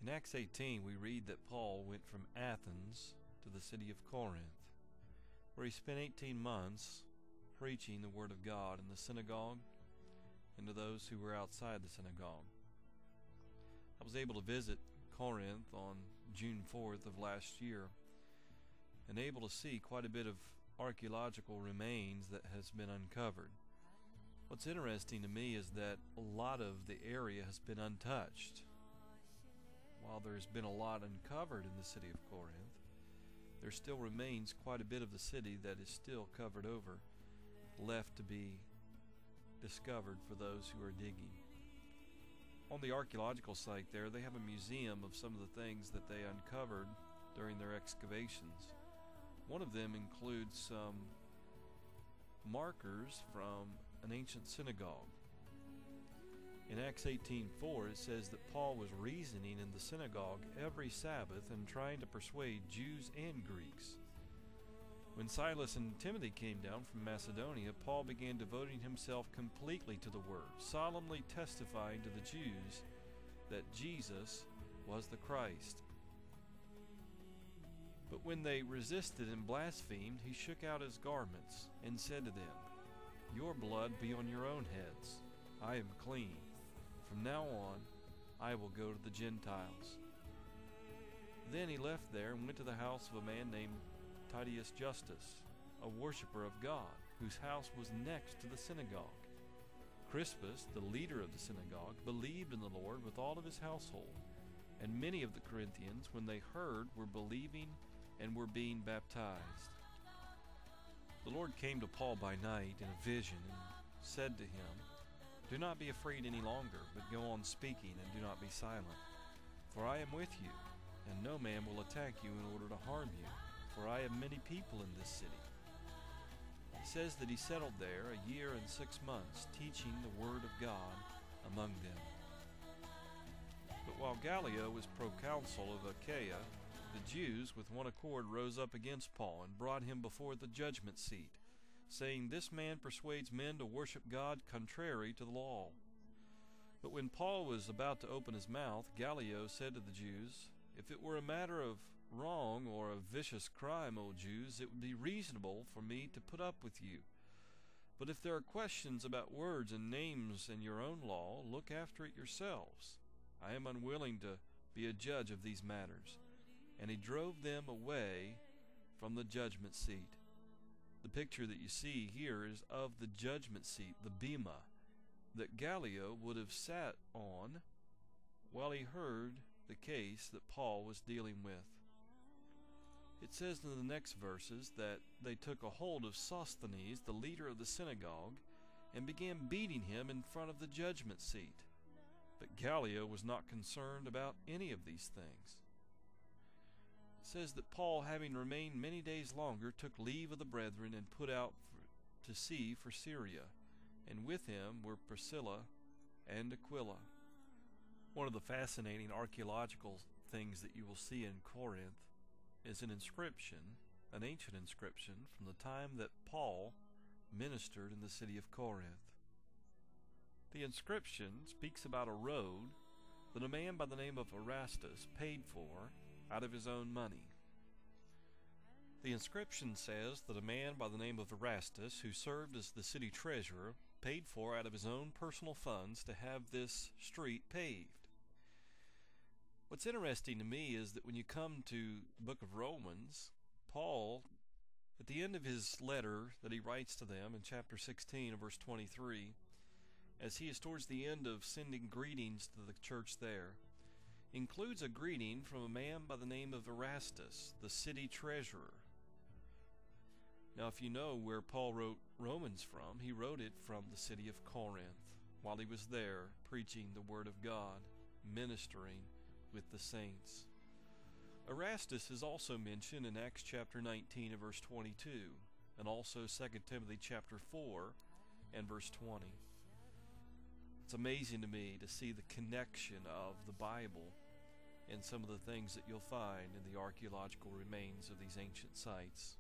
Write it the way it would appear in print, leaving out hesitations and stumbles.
In Acts 18, we read that Paul went from Athens to the city of Corinth, where he spent 18 months preaching the Word of God in the synagogue and to those who were outside the synagogue. I was able to visit Corinth on June 4th of last year and able to see quite a bit of archaeological remains that has been uncovered. What's interesting to me is that a lot of the area has been untouched. While there's been a lot uncovered in the city of Corinth, there still remains quite a bit of the city that is still covered over, left to be discovered for those who are digging. On the archaeological site there, they have a museum of some of the things that they uncovered during their excavations. One of them includes some markers from an ancient synagogue. In Acts 18:4, it says that Paul was reasoning in the synagogue every Sabbath and trying to persuade Jews and Greeks. When Silas and Timothy came down from Macedonia, Paul began devoting himself completely to the Word, solemnly testifying to the Jews that Jesus was the Christ. But when they resisted and blasphemed, he shook out his garments and said to them, "Your blood be on your own heads. I am clean. From now on, I will go to the Gentiles." Then he left there and went to the house of a man named Titius Justus, a worshiper of God, whose house was next to the synagogue. Crispus, the leader of the synagogue, believed in the Lord with all of his household, and many of the Corinthians, when they heard, were believing and were being baptized. The Lord came to Paul by night in a vision and said to him, "Do not be afraid any longer, but go on speaking and do not be silent. For I am with you, and no man will attack you in order to harm you, for I have many people in this city." It says that he settled there 1 year and 6 months, teaching the Word of God among them. But while Gallio was proconsul of Achaia, the Jews with one accord rose up against Paul and brought him before the judgment seat, saying, "This man persuades men to worship God contrary to the law." But when Paul was about to open his mouth, Gallio said to the Jews, "If it were a matter of wrong or a vicious crime, O Jews, it would be reasonable for me to put up with you. But if there are questions about words and names in your own law, look after it yourselves. I am unwilling to be a judge of these matters." And he drove them away from the judgment seat. The picture that you see here is of the judgment seat, the bema, that Gallio would have sat on while he heard the case that Paul was dealing with. It says in the next verses that they took a hold of Sosthenes, the leader of the synagogue, and began beating him in front of the judgment seat. But Gallio was not concerned about any of these things. It says that Paul, having remained many days longer, took leave of the brethren and put out to sea for Syria, and with him were Priscilla and Aquila. One of the fascinating archaeological things that you will see in Corinth is an inscription, an ancient inscription from the time that Paul ministered in the city of Corinth. The inscription speaks about a road that a man by the name of Erastus paid for out of his own money. The inscription says that a man by the name of Erastus, who served as the city treasurer, paid for out of his own personal funds to have this street paved. What's interesting to me is that when you come to the book of Romans, Paul, at the end of his letter that he writes to them in chapter 16 and verse 23, as he is towards the end of sending greetings to the church there, includes a greeting from a man by the name of Erastus, the city treasurer. Now, if you know where Paul wrote Romans from, he wrote it from the city of Corinth, while he was there preaching the Word of God, ministering with the saints. Erastus is also mentioned in Acts chapter 19 and verse 22, and also 2 Timothy chapter 4 and verse 20. It's amazing to me to see the connection of the Bible and some of the things that you'll find in the archaeological remains of these ancient sites.